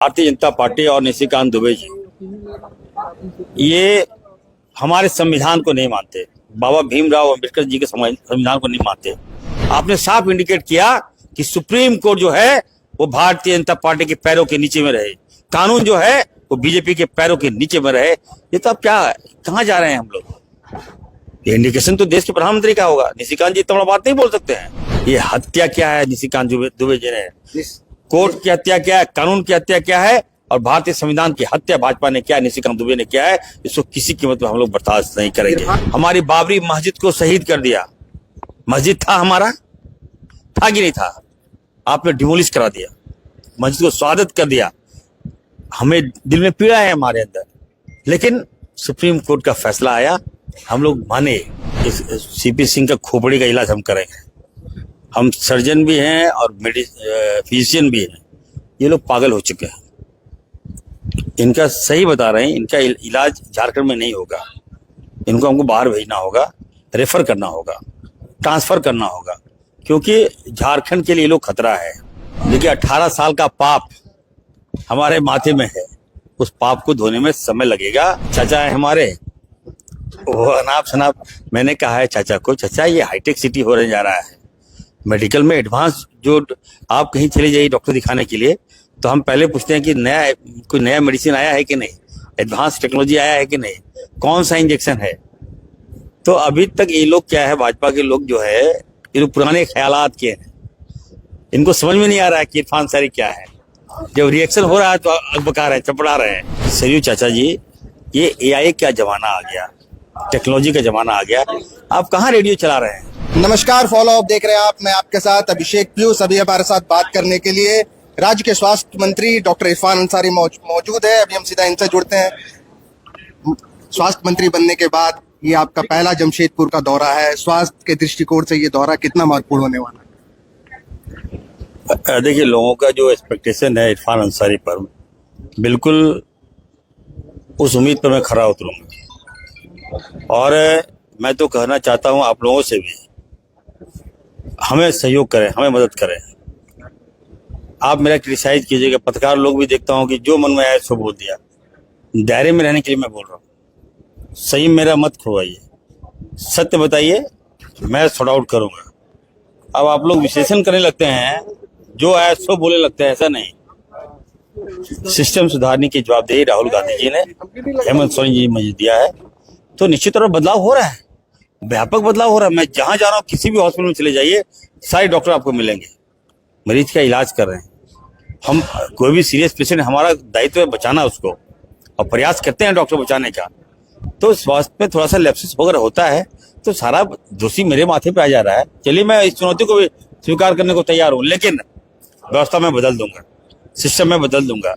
Bharatiya Janata party और निशिकांत दुबे जी ये हमारे संविधान को नहीं मानते, बाबा भीमराव अंबेडकर जी के संविधान को नहीं मानते। आपने साफ इंडिकेट किया कि सुप्रीम कोर्ट जो है वो भारतीय जनता पार्टी के पैरों के नीचे में रहे, कानून जो है वो बीजेपी के पैरों के नीचे में रहे। ये तो अब क्या, कहाँ जा रहे हैं हम लोग? ये इंडिकेशन तो देश के प्रधानमंत्री का होगा। निशिकांत जी इतना बड़ा बात नहीं बोल सकते हैं। ये हत्या क्या है निशिकांत दुबे जी ने? कोर्ट की हत्या क्या है, कानून की हत्या क्या है, और भारतीय संविधान की हत्या भाजपा ने क्या है, निशिकांत दुबे ने क्या है, इसको किसी कीमत पर हम लोग बर्दाश्त नहीं करेंगे। हमारी बाबरी मस्जिद को शहीद कर दिया। मस्जिद था हमारा, था कि नहीं था? आपने डिमोलिश करा दिया, मस्जिद को स्वागत कर दिया। हमें दिल में पीड़ा है हमारे अंदर, लेकिन सुप्रीम कोर्ट का फैसला आया, हम लोग माने। इस सीपी सिंह का खोपड़ी का इलाज हम करेंगे। हम सर्जन भी हैं और फिजिशियन भी हैं। ये लोग पागल हो चुके हैं। इनका सही बता रहे हैं, इनका इलाज झारखंड में नहीं होगा। इनको हमको बाहर भेजना होगा, रेफर करना होगा, ट्रांसफर करना होगा, क्योंकि झारखंड के लिए लोग खतरा है। देखिए 18 साल का पाप हमारे माथे में है, उस पाप को धोने में समय लगेगा। चाचा है हमारे, वो अनाप शनाप, मैंने कहा है चाचा को, चाचा ये हाईटेक सिटी होने जा रहा है, मेडिकल में एडवांस। जो आप कहीं चले जाइए डॉक्टर दिखाने के लिए, तो हम पहले पूछते हैं कि कोई नया मेडिसिन आया है कि नहीं, एडवांस टेक्नोलॉजी आया है कि नहीं, कौन सा इंजेक्शन है। तो अभी तक ये लोग क्या है, भाजपा के लोग जो है, ये लोग पुराने ख्यालात के हैं। इनको समझ में नहीं आ रहा है कि इरफान अंसारी क्या है। जब रिएक्शन हो रहा है तो अकबका रहे हैं, चपड़ा रहे हैं। सरयू चाचा जी, ये AI का जमाना आ गया, टेक्नोलॉजी का जमाना आ गया। आप कहाँ रेडियो चला रहे हैं? नमस्कार, फॉलो अप देख रहे हैं आप। मैं आपके साथ अभिषेक पीयूष। अभी हमारे साथ बात करने के लिए राज्य के स्वास्थ्य मंत्री डॉक्टर इरफान अंसारी मौजूद है। अभी हम सीधा इनसे जुड़ते हैं। स्वास्थ्य मंत्री बनने के बाद ये आपका पहला जमशेदपुर का दौरा है। स्वास्थ्य के दृष्टिकोण से ये दौरा कितना महत्वपूर्ण होने वाला है? देखिए, लोगों का जो एक्सपेक्टेशन है इरफान अंसारी पर, बिल्कुल उस उम्मीद पर मैं खरा उतरूंगा। और मैं तो कहना चाहता हूं आप लोगों से भी, हमें सहयोग करें, हमें मदद करें। आप मेरा क्रिटिसाइज कीजिएगा, पत्रकार लोग भी देखता हूं कि जो मन में आया सो बोल दिया। दायरे में रहने के लिए मैं बोल रहा हूं। सही मेरा मत खोवाइए, सत्य बताइए, मैं सॉर्ट आउट करूंगा। अब आप लोग विश्लेषण करने लगते हैं, जो आया सो बोलने लगते हैं, ऐसा नहीं। सिस्टम सुधारने की जवाबदेही राहुल गांधी जी ने, हेमंत सोरेन जी मुझे दिया है, तो निश्चित तौर पर बदलाव हो रहा है, व्यापक बदलाव हो रहा है। मैं जहां जा रहा हूं, किसी भी हॉस्पिटल में चले जाइए, सारे डॉक्टर आपको मिलेंगे, मरीज का इलाज कर रहे हैं। हम कोई भी सीरियस पेशेंट, हमारा दायित्व है बचाना उसको, और प्रयास करते हैं डॉक्टर बचाने का। तो स्वास्थ्य में थोड़ा सा लैप्सेस वगैरह होता है, तो सारा दोषी मेरे माथे पे आ जा रहा है। चलिए, मैं इस चुनौती को भी स्वीकार करने को तैयार हूं, लेकिन व्यवस्था में बदल दूंगा, सिस्टम में बदल दूंगा।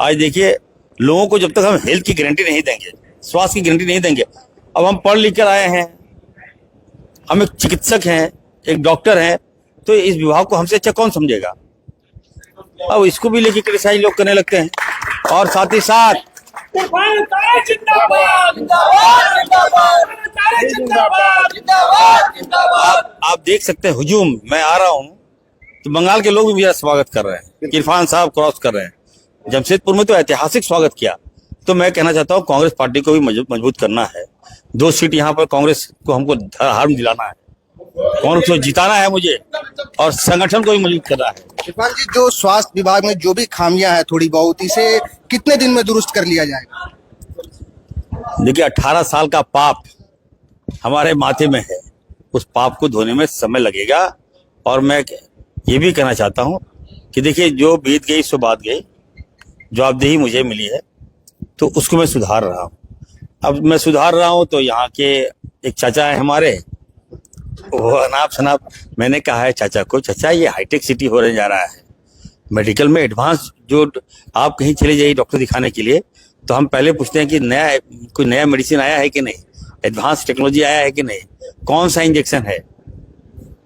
आज देखिए, लोगों को जब तक हम हेल्थ की गारंटी नहीं देंगे, स्वास्थ्य की गारंटी नहीं देंगे, अब हम पढ़ लिख कर आए हैं, हम एक चिकित्सक हैं, एक डॉक्टर हैं, तो इस विभाग को हमसे अच्छा कौन समझेगा? अब इसको भी लेके क्रिटिसाइज लोग करने लगते हैं। और साथ ही साथ आप देख सकते हैं, हुजूम, मैं आ रहा हूं तो बंगाल के लोग भी मेरा स्वागत कर रहे हैं, इरफान साहब क्रॉस कर रहे हैं। जमशेदपुर में तो ऐतिहासिक स्वागत किया। तो मैं कहना चाहता हूं, कांग्रेस पार्टी को भी मजबूत करना है। 2 सीट यहाँ पर कांग्रेस को हमको हार में दिलाना है, कांग्रेस को जिताना है मुझे, और संगठन को भी मजबूत करना है। इरफान जी, जो स्वास्थ्य विभाग में जो भी खामियां हैं थोड़ी बहुत, इसे कितने दिन में दुरुस्त कर लिया जाएगा? देखिए 18 साल का पाप हमारे माथे में है, उस पाप को धोने में समय लगेगा। और मैं ये भी कहना चाहता हूं कि देखिए, जो बीत गई सो बात गई, जवाबदेही मुझे मिली है, तो उसको मैं सुधार रहा हूं। अब मैं सुधार रहा हूं, तो यहाँ के एक चाचा है हमारे, वो अनाप शनाप, मैंने कहा है चाचा को, चाचा ये हाईटेक सिटी होने जा रहा है, मेडिकल में एडवांस। जो आप कहीं चले जाइए डॉक्टर दिखाने के लिए, तो हम पहले पूछते हैं कि कोई नया मेडिसिन आया है कि नहीं, एडवांस टेक्नोलॉजी आया है कि नहीं, कौन सा इंजेक्शन है।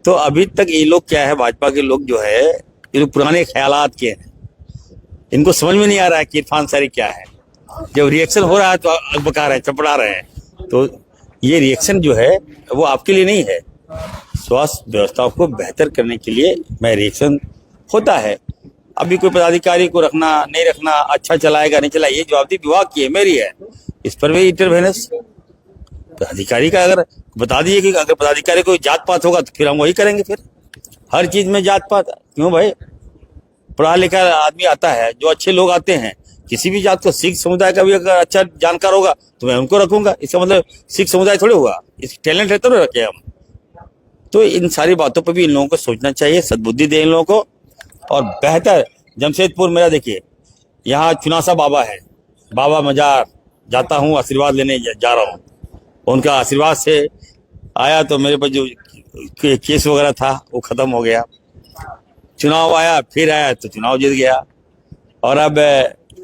तो अभी तक ये लोग क्या है, भाजपा के लोग जो है, ये लोग पुराने ख्यालात के हैं। इनको समझ में नहीं आ रहा है कि इरफान अंसारी क्या है। जब रिएक्शन हो रहा है तो अकबका रहे हैं, चपड़ा रहे हैं। तो ये रिएक्शन जो है वो आपके लिए नहीं है, स्वास्थ्य व्यवस्था को बेहतर करने के लिए मैं रिएक्शन होता है। अभी कोई पदाधिकारी को रखना नहीं रखना, अच्छा चलाएगा नहीं चलाएगा, ये जवाबदेही विभाग की है, मेरी है। इस पर भी इंटरवेनेंस पदाधिकारी का अगर बता दिए कि अगर पदाधिकारी कोई जात पात होगा तो फिर हम वही करेंगे। फिर हर चीज में जात पात क्यों भाई? पढ़ा लिखा आदमी आता है, जो अच्छे लोग आते हैं किसी भी जात को, सिख समुदाय का भी अगर अच्छा जानकार होगा तो मैं उनको रखूंगा। इसका मतलब सिख समुदाय थोड़े हुआ, इस टैलेंट है तो ना रखे हम। तो इन सारी बातों पर भी इन लोगों को सोचना चाहिए, सद्बुद्धि दें इन लोगों को। और बेहतर जमशेदपुर मेरा देखिए, यहाँ चुनासा बाबा है, बाबा मजार जाता हूँ, आशीर्वाद लेने जा रहा हूँ। उनका आशीर्वाद से आया तो मेरे पर जो केस वगैरह था वो खत्म हो गया। चुनाव आया, फिर आया तो चुनाव जीत गया। और अब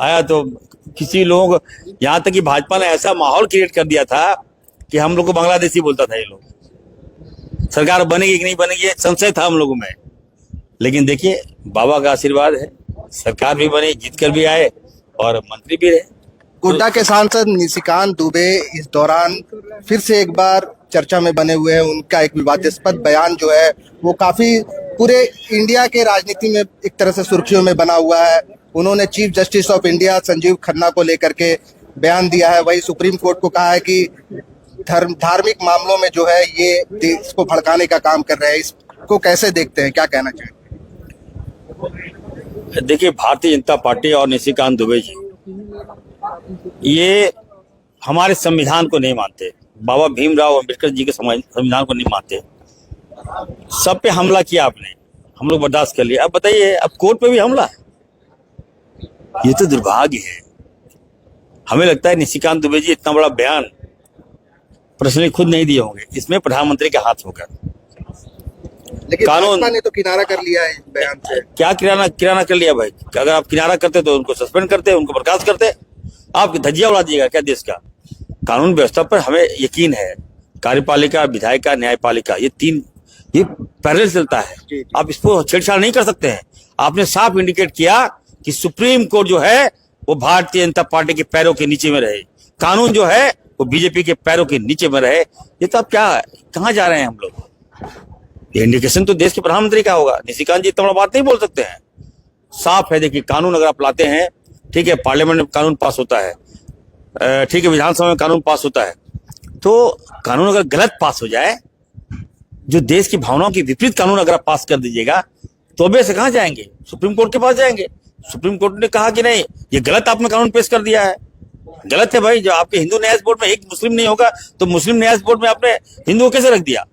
आया तो किसी लोगों को, यहाँ तक कि भाजपा ने ऐसा माहौल क्रिएट कर दिया था कि हम लोग को बांग्लादेशी बोलता था ये लोग। सरकार बनेगी कि नहीं बनेगी संशय था हम लोगों में, लेकिन देखिए बाबा का आशीर्वाद है, सरकार भी बनी, जीत कर भी आए और मंत्री भी रहे। गोड्डा के सांसद निशिकांत दुबे इस दौरान फिर से एक बार चर्चा में बने हुए हैं। उनका एक विवादास्पद बयान जो है वो काफी पूरे इंडिया के राजनीति में एक तरह से सुर्खियों में बना हुआ है। उन्होंने chief justice of India Sanjeev Khanna को लेकर के बयान दिया है। वही सुप्रीम कोर्ट को कहा है कि धार्मिक मामलों में जो है ये देश को भड़काने का काम कर रहे हैं। इसको कैसे देखते हैं, क्या कहना चाहिए? देखिए भारतीय जनता पार्टी और निशिकांत दुबे जी ये हमारे संविधान को नहीं मानते, बाबा भीमराव अंबेडकर जी के संविधान को नहीं मानते। सब पे हमला किया आपने, हम लोग बर्दाश्त कर लिया। अब बताइए, अब कोर्ट पे भी हमला, ये तो दुर्भाग्य है। हमें लगता है निशिकांत दुबे जी इतना बड़ा बयान पर्सनली खुद नहीं दिए होंगे, इसमें प्रधानमंत्री का हाथ होगा। लेकिन कानून भाजपा ने तो किनारा कर लिया है इस बयान से। क्या किराना कर लिया भाई? अगर आप किनारा करते तो उनको सस्पेंड करते, उनको बर्खास्त करते। आप धज्जियां उड़ा दीजिएगा क्या देश का? कानून व्यवस्था पर हमें यकीन है, कार्यपालिका, विधायिका, न्यायपालिका, ये पैरेलल चलता है। आप इसको छेड़छाड़ नहीं कर सकते हैं। आपने साफ इंडिकेट किया कि सुप्रीम कोर्ट जो है वो भारतीय जनता पार्टी के पैरों के नीचे में रहे, कानून जो है वो बीजेपी के पैरों के नीचे में रहे। ये तो आप क्या, कहाँ जा रहे हैं हम लोग? ये इंडिकेशन तो देश के प्रधानमंत्री का होगा। निशिकांत जी इतना बड़ा बात नहीं बोल सकते हैं। साफ है, देखिए कानून अगर आप लाते हैं, ठीक है, पार्लियामेंट में कानून पास होता है, ठीक है, विधानसभा में कानून पास होता है, तो कानून अगर गलत पास हो जाए, जो देश की भावनाओं के विपरीत कानून अगर आप पास कर दीजिएगा तो अबे से कहाँ जाएंगे? सुप्रीम कोर्ट के पास जाएंगे। सुप्रीम कोर्ट ने कहा कि नहीं, ये गलत आपने कानून पेश कर दिया है, गलत है भाई। जो आपके हिंदू न्याय बोर्ड में एक मुस्लिम नहीं होगा तो मुस्लिम न्याय बोर्ड में आपने हिंदुओं कैसे रख दिया?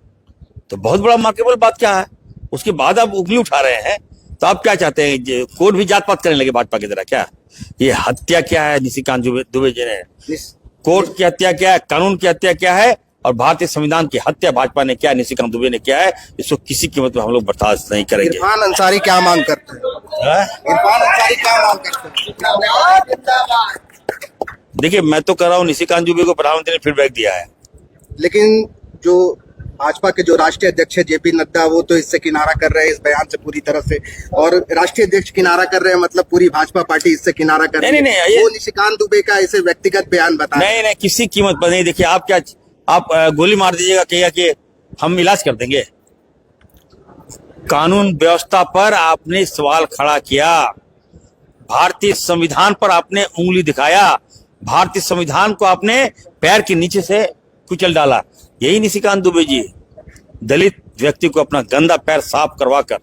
तो बहुत बड़ा मार्केबल बात क्या है? उसके बाद आप उंगली उठा रहे हैं। तो आप क्या चाहते हैं? कोर्ट भी जात पात करने लगे भाजपा की तरह क्या? ये हत्या क्या है निशिकांत दुबे जी ने? कोर्ट की हत्या क्या है? कानून की हत्या क्या है? और भारतीय संविधान की हत्या भाजपा ने क्या, निशिकांत दुबे ने क्या है? इसको किसी कीमत में हम लोग बर्दाश्त नहीं करेंगे। इरफान अंसारी क्या मांग करते हैं? इरफान अंसारी क्या मांग करते हैं? देखिए मैं तो कर रहा हूँ, निशिकांत दुबे को प्रधानमंत्री ने फीडबैक दिया है। लेकिन जो भाजपा के जो राष्ट्रीय अध्यक्ष है जेपी नड्डा, वो तो इससे किनारा कर रहे हैं, इस बयान से पूरी तरह से। और राष्ट्रीय अध्यक्ष किनारा कर रहे हैं मतलब पूरी भाजपा पार्टी इससे किनारा कर रही है। नहीं, वो निशिकांत दुबे का इसे व्यक्तिगत बयान बता नहीं, किसी कीमत पर नहीं। देखिए आप क्या, आप गोली मार दीजिएगा, कहिएगा कि हम इलाज कर देंगे। कानून व्यवस्था पर आपने सवाल खड़ा किया, भारतीय संविधान पर आपने उंगली दिखाया, भारतीय संविधान को आपने पैर के नीचे से कुचल डाला। यही निशिकांत दुबे जी, दलित व्यक्ति को अपना गंदा पैर साफ करवाकर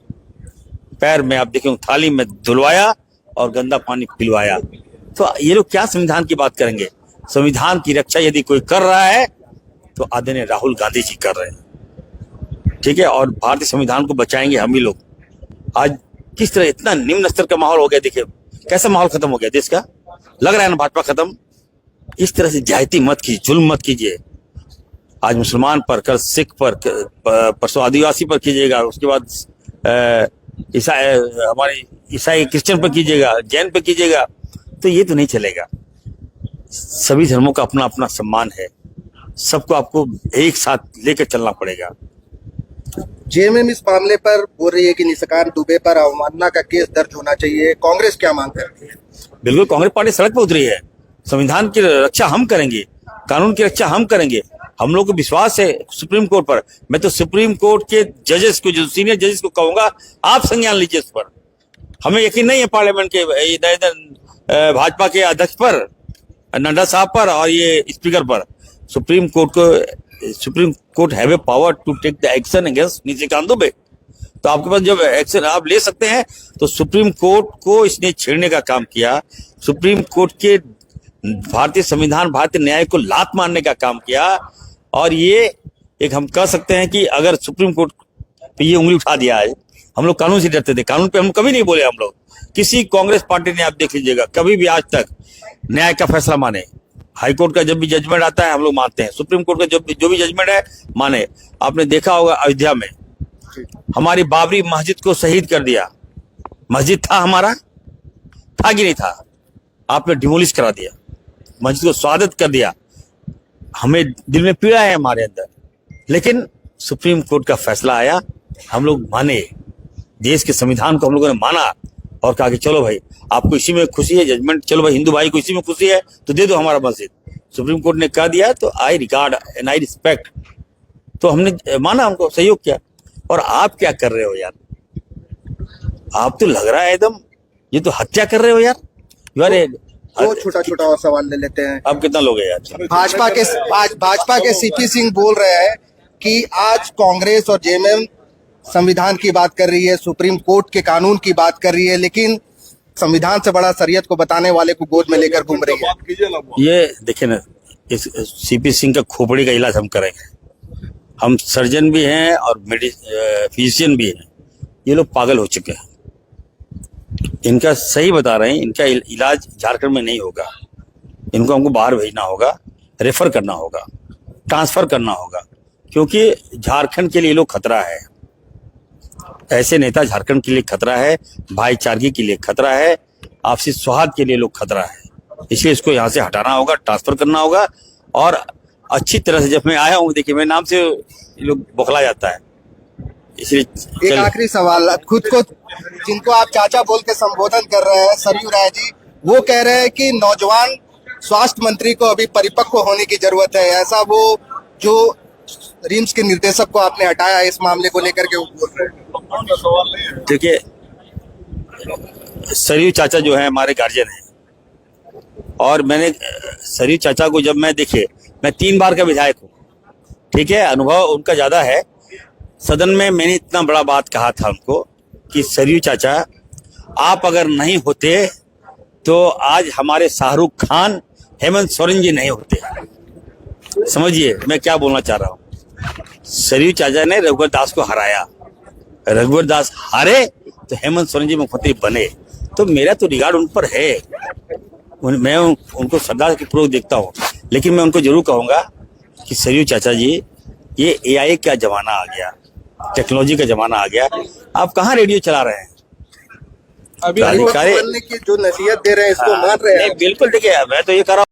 पैर में आप देखें थाली में धुलवाया और गंदा पानी पिलवाया। तो ये लोग क्या संविधान की बात करेंगे? संविधान की रक्षा यदि कोई कर रहा है तो आदरणीय राहुल गांधी जी कर रहे हैं, ठीक है। और भारतीय संविधान को बचाएंगे हम ही लोग। आज किस तरह इतना निम्न स्तर का माहौल हो गया, देखिए कैसा माहौल खत्म हो गया देश का। लग रहा है ना भाजपा खत्म। इस तरह से ज्यादती मत कीजिए, जुल्म मत कीजिए। आज मुसलमान पर, कल सिख पर, परसों आदिवासी पर कीजिएगा, उसके बाद हमारे ईसाई क्रिश्चियन पर कीजिएगा, जैन पर कीजिएगा। तो ये तो नहीं चलेगा। सभी धर्मों का अपना अपना सम्मान है, सबको आपको एक साथ लेकर चलना पड़ेगा। जेएमएम इस मामले पर बोल रही है कि निशिकांत दुबे पर अवमानना का केस दर्ज होना चाहिए। कांग्रेस क्या मांग करती है? बिल्कुल, कांग्रेस पार्टी सड़क पर उतरी है। संविधान की रक्षा हम करेंगे, कानून की रक्षा हम करेंगे। हम लोग को विश्वास है सुप्रीम कोर्ट पर। मैं तो सुप्रीम कोर्ट के जजेस को, जो सीनियर जजेस को कहूंगा, आप संज्ञान लीजिए इस पर। हमें यकीन नहीं है पार्लियामेंट के भाजपा के अध्यक्ष पर, नड्डा साहब पर और ये स्पीकर पर। Supreme Court have a power to take the action against Nishikant Dubey. तो आपके पास जब एक्शन आप ले सकते हैं, तो सुप्रीम कोर्ट को इसने छेड़ने का काम किया, सुप्रीम कोर्ट के भारतीय संविधान, भारतीय न्याय को लात मारने का काम किया। और ये एक हम कह सकते हैं कि अगर सुप्रीम कोर्ट पे ये उंगली उठा दिया है, हम लोग कानून से डरते थे, कानून पे हम कभी नहीं बोले। हम लोग किसी कांग्रेस पार्टी ने, आप देख लीजिएगा, कभी भी आज तक न्याय का फैसला माने। हाई कोर्ट का जब भी जजमेंट आता है हम लोग मानते हैं, सुप्रीम कोर्ट का जो भी जजमेंट है माने। आपने देखा होगा अयोध्या में हमारी बाबरी मस्जिद को शहीद कर दिया। मस्जिद था हमारा, था कि नहीं था? आपने डिमोलिश करा दिया, मस्जिद को स्वागत कर दिया। हमें दिल में पीड़ा है हमारे अंदर, लेकिन सुप्रीम कोर्ट का फैसला आया, हम लोग माने, देश के संविधान को हम लोगों ने माना और कहा कि चलो भाई, आपको इसी में खुशी है, जजमेंट, चलो भाई हिंदू भाई को इसी में खुशी है तो दे दो हमारा मस्जिद। सुप्रीम कोर्ट ने कह दिया तो आई रिगार्ड एंड आई रिस्पेक्ट। तो हमने माना, हमको सहयोग किया। और आप क्या कर रहे हो यार? आप तो लग रहा है एकदम, ये तो हत्या कर रहे हो यार। दो छोटा और सवाल ले लेते हैं। आप कितना लोग हैं यार? भाजपा के सीपी सिंह बोल रहे हैं कि आज कांग्रेस और जेएमएम संविधान की बात कर रही है, सुप्रीम कोर्ट के कानून की बात कर रही है, लेकिन संविधान से बड़ा शरीयत को बताने वाले को गोद में लेकर घूम रही है। ये देखिए ना, इस सीपी सिंह का खोपड़ी का इलाज हम करेंगे। हम सर्जन भी हैं और फिजिशियन भी हैं। ये लोग पागल हो चुके हैं। इनका सही बता रहे हैं, इनका इलाज झारखंड में नहीं होगा। इनको हमको बाहर भेजना होगा, रेफर करना होगा, ट्रांसफर करना होगा, क्योंकि झारखंड के लिए लोग खतरा है। ऐसे नेता झारखंड के लिए खतरा है, भाईचारगी के लिए खतरा है, आपसी सौहार्द के लिए लोग खतरा है। इसलिए इसको यहाँ से हटाना होगा, ट्रांसफर करना होगा। और अच्छी तरह से, जब मैं आया हूँ, देखिए मेरे नाम से लोग बौखला जाता है, इसलिए। एक आखिरी सवाल, खुद को जिनको आप चाचा बोल के संबोधन कर रहे हैं, सरयू राय जी, वो कह रहे हैं कि नौजवान स्वास्थ्य मंत्री को अभी परिपक्व होने की जरूरत है। ऐसा वो जो रिम्स के निर्देशक को आपने हटाया इस मामले को लेकर के वो बोल रहे हैं। देखिए, सरयू चाचा जो है हमारे गार्जियन हैं, और मैंने सरयू चाचा को जब देखिए, मैं 3 बार का विधायक हूँ, ठीक है, अनुभव उनका ज्यादा है। सदन में मैंने इतना बड़ा बात कहा था उनको कि सरयू चाचा, आप अगर नहीं होते तो आज हमारे शाहरुख खान, हेमंत सोरेन जी नहीं होते। समझिए मैं क्या बोलना चाह रहा हूँ। सरयू चाचा ने रघुवर दास को हराया, रघुवर दास हारे तो हेमंत सोरेन जी मुख्यमंत्री बने। तो मेरा तो रिगार्ड उन पर है, मैं उनको श्रद्धा के पूर्वक देखता हूँ। लेकिन मैं उनको जरूर कहूंगा कि सरयू चाचा जी, ये एआई का जमाना आ गया, टेक्नोलॉजी का जमाना आ गया। आप कहाँ रेडियो चला रहे हैं? अभी बनने की जो नसीहत दे रहे हैं इसको मान रहे हैं? बिल्कुल, देखिए मैं तो ये कह रहा हूँ।